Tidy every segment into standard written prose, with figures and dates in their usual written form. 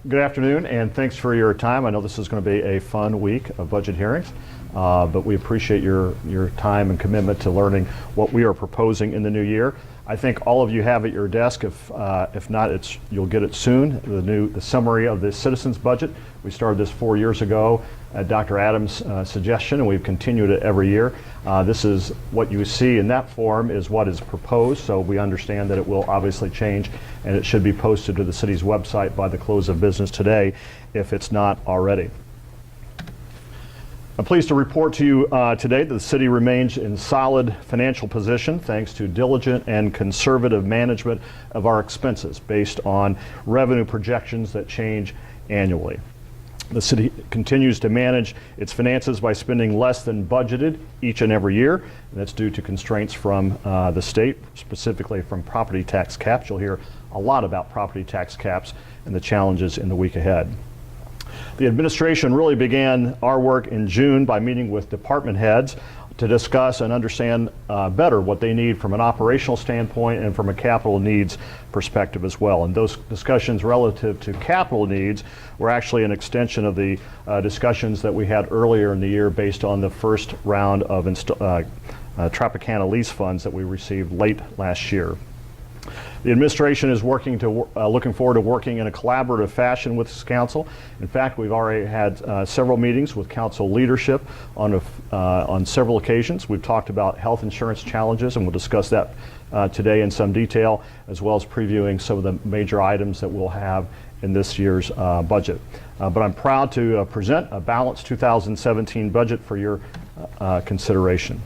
Good afternoon, and thanks for your time. I know this is going to be a fun week of budget hearings, but we appreciate your time and commitment to learning what we are proposing in the new year. I think all of you have at your desk. If not, you'll get it soon. The summary of the citizens budget. We started this 4 years ago at Dr. Adams' suggestion, and we've continued it every year. This is what you see in that form is what is proposed, so we understand that it will obviously change, and it should be posted to the city's website by the close of business today, if it's not already. I'm pleased to report to you today that the city remains in solid financial position thanks to diligent and conservative management of our expenses based on revenue projections that change annually. The city continues to manage its finances by spending less than budgeted each and every year, and that's due to constraints from the state, specifically from property tax caps. You'll hear a lot about property tax caps and the challenges in the week ahead. The administration really began our work in June by meeting with department heads to discuss and understand better what they need from an operational standpoint and from a capital needs perspective as well. And those discussions relative to capital needs were actually an extension of the discussions that we had earlier in the year based on the first round of Tropicana lease funds that we received late last year. The administration is looking forward to working in a collaborative fashion with this council. In fact, we've already had several meetings with council leadership on several occasions. We've talked about health insurance challenges, and we'll discuss that today in some detail, as well as previewing some of the major items that we'll have in this year's budget. But I'm proud to present a balanced 2017 budget for your consideration.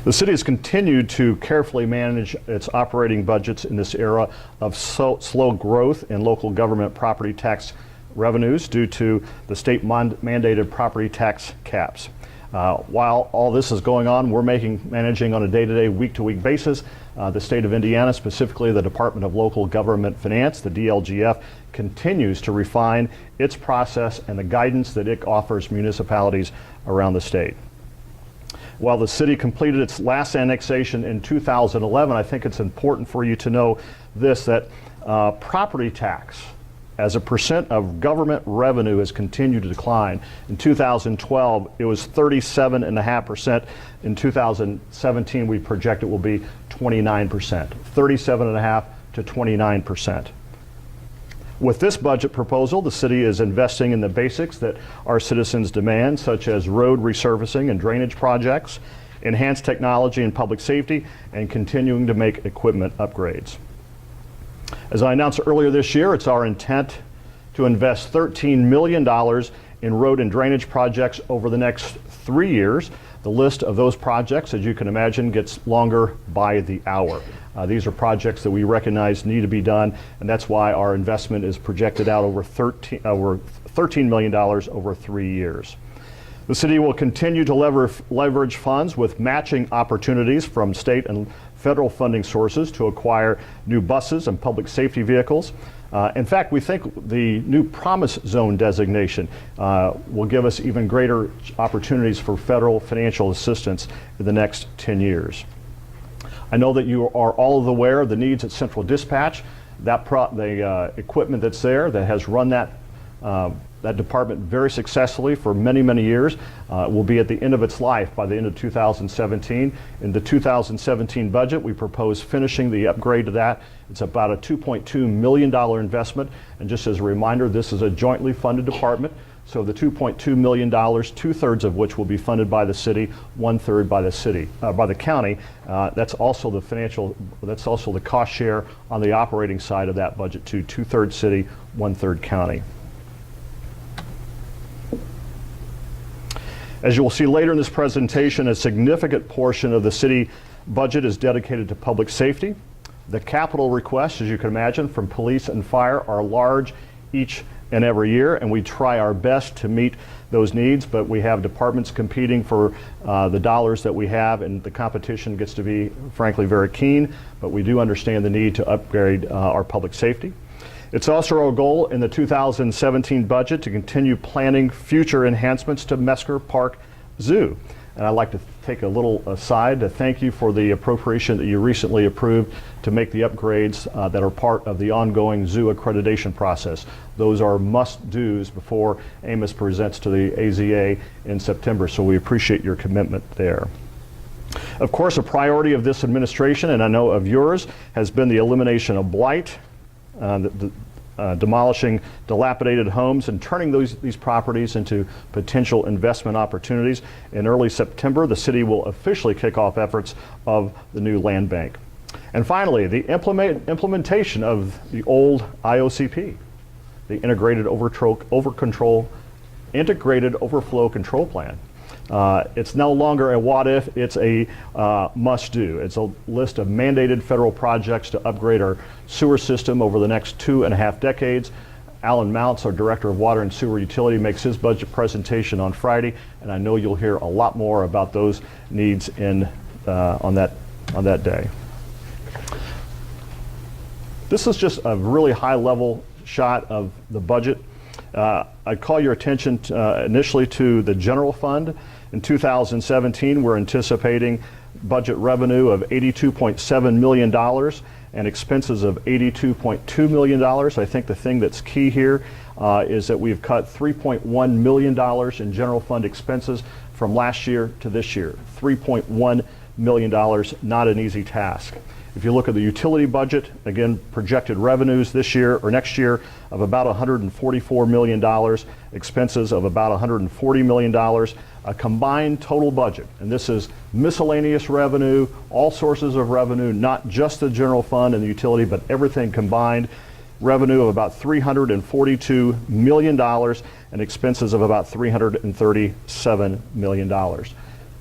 The city has continued to carefully manage its operating budgets in this era of slow growth in local government property tax revenues due to the state mandated property tax caps. While all this is going on, we're managing on a day-to-day, week-to-week basis. The state of Indiana, specifically the Department of Local Government Finance, the DLGF, continues to refine its process and the guidance that it offers municipalities around the state. While the city completed its last annexation in 2011, I think it's important for you to know this, that property tax as a percent of government revenue has continued to decline. In 2012, it was 37.5%. In 2017, we project it will be 29%, 37.5% to 29%. With this budget proposal, the city is investing in the basics that our citizens demand, such as road resurfacing and drainage projects, enhanced technology and public safety, and continuing to make equipment upgrades. As I announced earlier this year, it's our intent to invest $13 million in road and drainage projects over the next 3 years. The list of those projects, as you can imagine, gets longer by the hour. These are projects that we recognize need to be done, and that's why our investment is projected out over $13 million over 3 years. The city will continue to leverage funds with matching opportunities from state and federal funding sources to acquire new buses and public safety vehicles. In fact, we think the new Promise Zone designation will give us even greater opportunities for federal financial assistance in the next 10 years. I know that you are all aware of the needs at Central Dispatch. The equipment that's there that has run that department very successfully for many, many years will be at the end of its life by the end of 2017. In the 2017 budget, we propose finishing the upgrade to that. It's about a $2.2 million investment. And just as a reminder, this is a jointly funded department. So the $2.2 million, 2/3 of which will be funded by the city, 1/3 by the county. That's also the cost share on the operating side of that budget too, 2/3 city, 1/3 county. As you will see later in this presentation, a significant portion of the city budget is dedicated to public safety. The capital requests, as you can imagine, from police and fire are large each and every year, and we try our best to meet those needs, but we have departments competing for the dollars that we have, and the competition gets to be, frankly, very keen, but we do understand the need to upgrade our public safety. It's also our goal in the 2017 budget to continue planning future enhancements to Mesker Park Zoo. And I'd like to take a little aside to thank you for the appropriation that you recently approved to make the upgrades that are part of the ongoing zoo accreditation process. Those are must-dos before Amos presents to the AZA in September, so we appreciate your commitment there. Of course, a priority of this administration, and I know of yours, has been the elimination of blight, demolishing dilapidated homes and turning these properties into potential investment opportunities. In early September, the city will officially kick off efforts of the new land bank. And finally, the implementation of the old IOCP, the Integrated Overflow Control Plan. It's no longer a what if, it's a must do. It's a list of mandated federal projects to upgrade our sewer system over the next 2.5 decades. Alan Mounts, our Director of Water and Sewer Utility, makes his budget presentation on Friday, and I know you'll hear a lot more about those needs on that day. This is just a really high-level shot of the budget. I'd call your attention initially to the general fund. In 2017, we're anticipating budget revenue of $82.7 million and expenses of $82.2 million. I think the thing that's key here is that we've cut $3.1 million in general fund expenses from last year to this year. $3.1 million, not an easy task. If you look at the utility budget, again, projected revenues this year or next year of about $144 million, expenses of about $140 million, a combined total budget, and this is miscellaneous revenue, all sources of revenue, not just the general fund and the utility, but everything combined, revenue of about $342 million and expenses of about $337 million.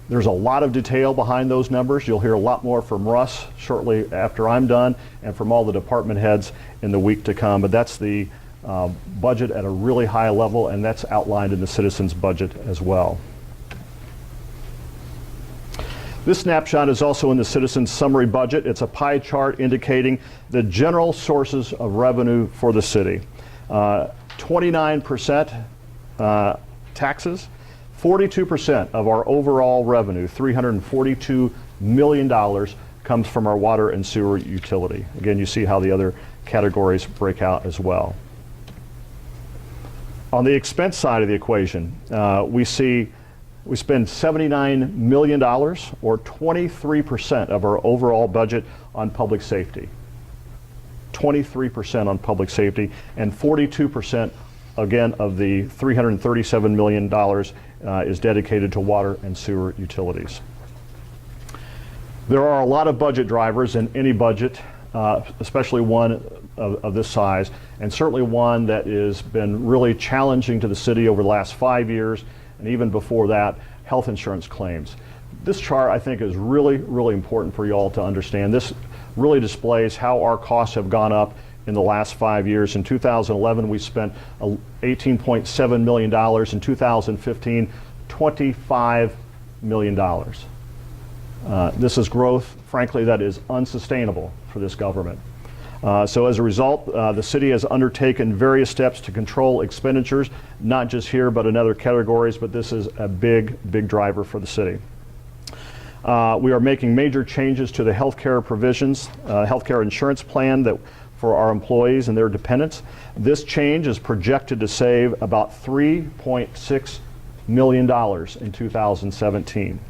There's a lot of detail behind those numbers. You'll hear a lot more from Russ shortly after I'm done and from all the department heads in the week to come. But that's the budget at a really high level, and that's outlined in the citizens' budget as well. This snapshot is also in the citizens' summary budget. It's a pie chart indicating the general sources of revenue for the city. 29% taxes. 42% of our overall revenue, $342 million, comes from our water and sewer utility. Again, you see how the other categories break out as well. On the expense side of the equation, we spend $79 million, or 23% of our overall budget on public safety. 23% on public safety, and 42% again of the $337 million is dedicated to water and sewer utilities. There are a lot of budget drivers in any budget, especially one of this size, and certainly one that has been really challenging to the city over the last 5 years, and even before that, health insurance claims. This chart, I think, is really, really important for you all to understand. This really displays how our costs have gone up in the last 5 years. In 2011, we spent $18.7 million. In 2015, $25 million. This is growth, frankly, that is unsustainable for this government. So as a result, the city has undertaken various steps to control expenditures, not just here, but in other categories, but this is a big, big driver for the city. We are making major changes to the healthcare provisions, healthcare insurance plan that for our employees and their dependents. This change is projected to save about $3.6 million in 2017.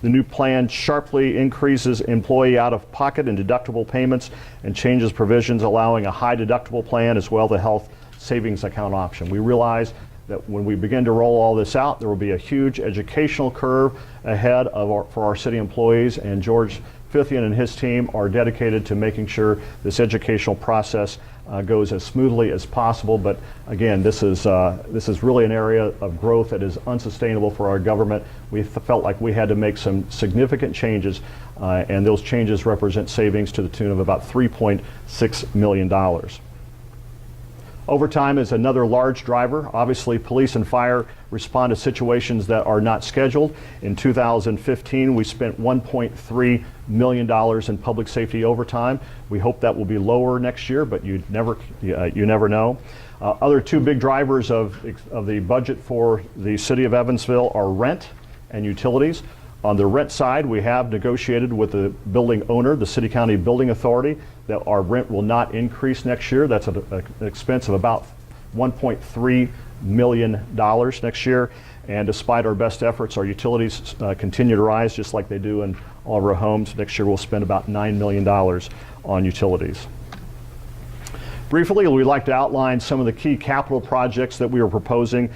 The new plan sharply increases employee out-of-pocket and deductible payments and changes provisions allowing a high deductible plan as well as the health savings account option. We realize that when we begin to roll all this out, there will be a huge educational curve ahead for our city employees, and George Fithian and his team are dedicated to making sure this educational process goes as smoothly as possible. But again, this is really an area of growth that is unsustainable for our government. We felt like we had to make some significant changes, and those changes represent savings to the tune of about $3.6 million. Overtime is another large driver. Obviously, police and fire respond to situations that are not scheduled. In 2015, we spent $1.3 million in public safety overtime. We hope that will be lower next year, but you never know. Other two big drivers of the budget for the city of Evansville are rent and utilities. On the rent side, we have negotiated with the building owner, the City County Building Authority, that our rent will not increase next year. That's an expense of about $1.3 million next year. And despite our best efforts, our utilities continue to rise just like they do in all of our homes. Next year we'll spend about $9 million on utilities. Briefly, we'd like to outline some of the key capital projects that we are proposing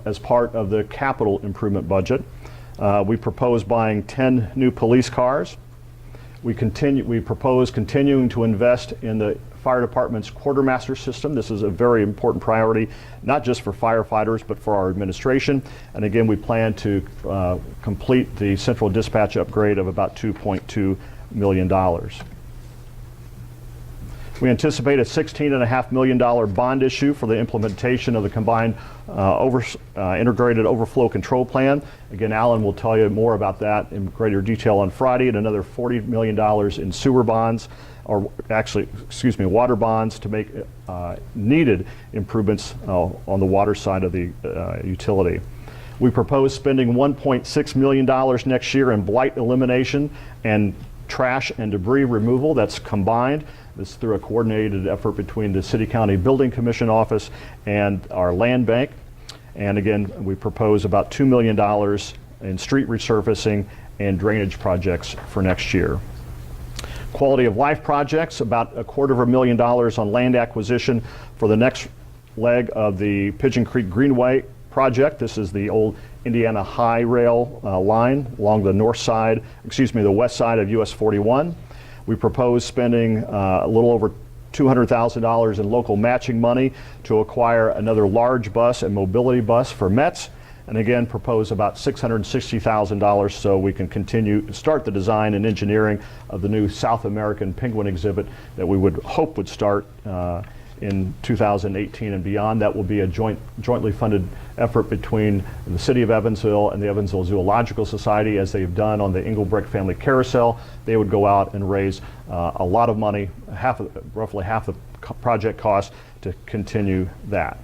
as part of the capital improvement budget. We propose buying 10 new police cars. We propose continuing to invest in the fire department's quartermaster system. This is a very important priority, not just for firefighters, but for our administration. And again, we plan to complete the central dispatch upgrade of about $2.2 million. We anticipate a $16.5 million bond issue for the implementation of the combined integrated overflow control plan. Again, Alan will tell you more about that in greater detail on Friday, and another $40 million in sewer bonds, or actually, excuse me, water bonds to make needed improvements on the water side of the utility. We propose spending $1.6 million next year in blight elimination and trash and debris removal. That's combined. This is through a coordinated effort between the City County Building Commission office and our land bank. And again, we propose about $2 million in street resurfacing and drainage projects for next year. Quality of life projects, about $250,000 on land acquisition for the next leg of the Pigeon Creek Greenway project. This is the old Indiana High Rail line along the west side of US 41. We propose spending a little over $200,000 in local matching money to acquire another large bus and mobility bus for METS. And again, propose about $660,000 so we can start the design and engineering of the new South American penguin exhibit that we would hope would start in 2018 and beyond. That will be a jointly funded effort between the City of Evansville and the Evansville Zoological Society, as they've done on the Engelbrecht Family Carousel. They would go out and raise a lot of money, roughly half the project cost, to continue that.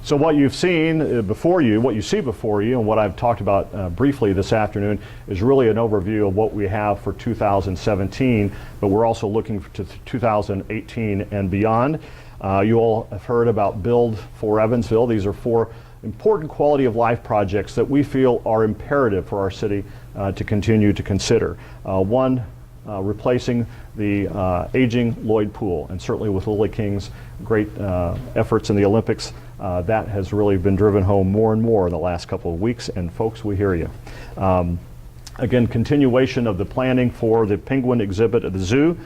So what you've seen before you, what you see before you, and what I've talked about briefly this afternoon is really an overview of what we have for 2017, but we're also looking to 2018 and beyond. You all have heard about Build for Evansville. These are 4 important quality of life projects that we feel are imperative for our city to continue to consider. One, replacing the aging Lloyd pool, and certainly with Lily King's great efforts in the Olympics, that has really been driven home more and more in the last couple of weeks, and folks, we hear you. Again, continuation of the planning for the penguin exhibit at the zoo.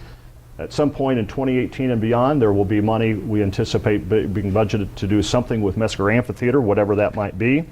At some point in 2018 and beyond, there will be money we anticipate being budgeted to do something with Mesker Amphitheater, whatever that might be.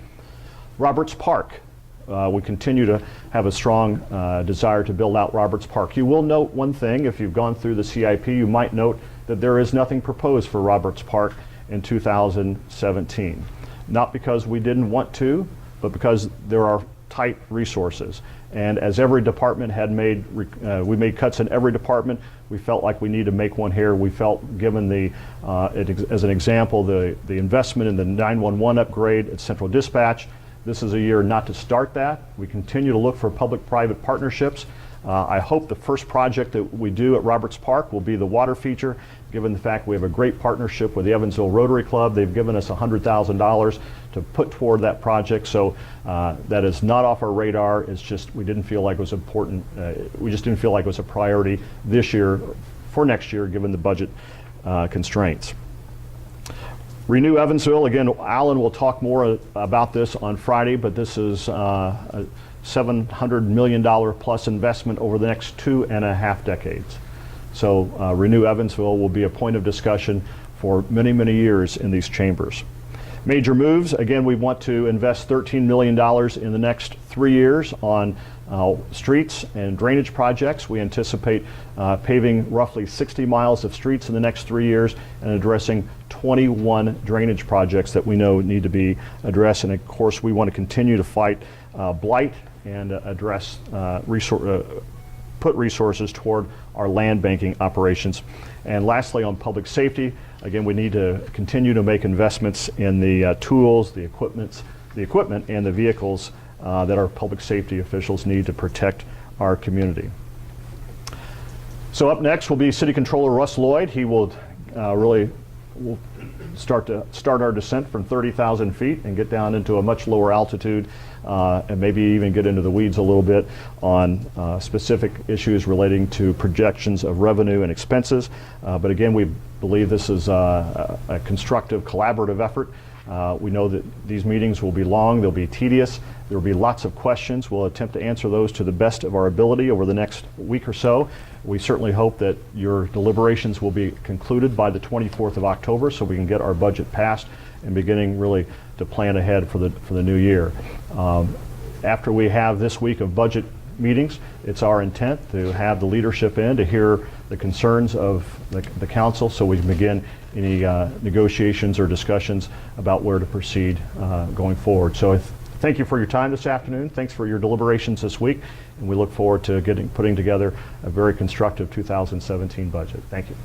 Roberts Park. We continue to have a strong desire to build out Roberts Park. You will note one thing, if you've gone through the CIP, you might note that there is nothing proposed for Roberts Park in 2017. Not because we didn't want to, but because there are tight resources. And as every department had made, we made cuts in every department, we felt like we need to make one here. We felt, given the, as an example, the investment in the 911 upgrade at Central Dispatch, this is a year not to start that. We continue to look for public-private partnerships. I hope the first project that we do at Roberts Park will be the water feature, given the fact we have a great partnership with the Evansville Rotary Club. They've given us $100,000 to put toward that project, so that is not off our radar. It's just we didn't feel like it was important. We just didn't feel like it was a priority this year for next year, given the budget constraints. Renew Evansville, again, Alan will talk more about this on Friday, but this is a $700 million plus investment over the next 2.5 decades. So Renew Evansville will be a point of discussion for many, many years in these chambers. Major moves, again, we want to invest $13 million in the next 3 years on streets and drainage projects. We anticipate paving roughly 60 miles of streets in the next 3 years and addressing 21 drainage projects that we know need to be addressed. And of course, we want to continue to fight blight and address put resources toward our land banking operations. And lastly, on public safety, again, we need to continue to make investments in the tools, the equipment, and the vehicles that our public safety officials need to protect our community. So up next will be City Controller Russ Lloyd. He will we'll start our descent from 30,000 feet and get down into a much lower altitude and maybe even get into the weeds a little bit on specific issues relating to projections of revenue and expenses. But again, we believe this is a constructive, collaborative effort. We know that these meetings will be long, they'll be tedious, there will be lots of questions. We'll attempt to answer those to the best of our ability over the next week or so. We certainly hope that your deliberations will be concluded by the 24th of October so we can get our budget passed and beginning really to plan ahead for the new year. After we have this week of budget meetings, it's our intent to have the leadership in to hear the concerns of the council so we can begin any negotiations or discussions about where to proceed going forward. So thank you for your time this afternoon. Thanks for your deliberations this week, and we look forward to putting together a very constructive 2017 budget. Thank you.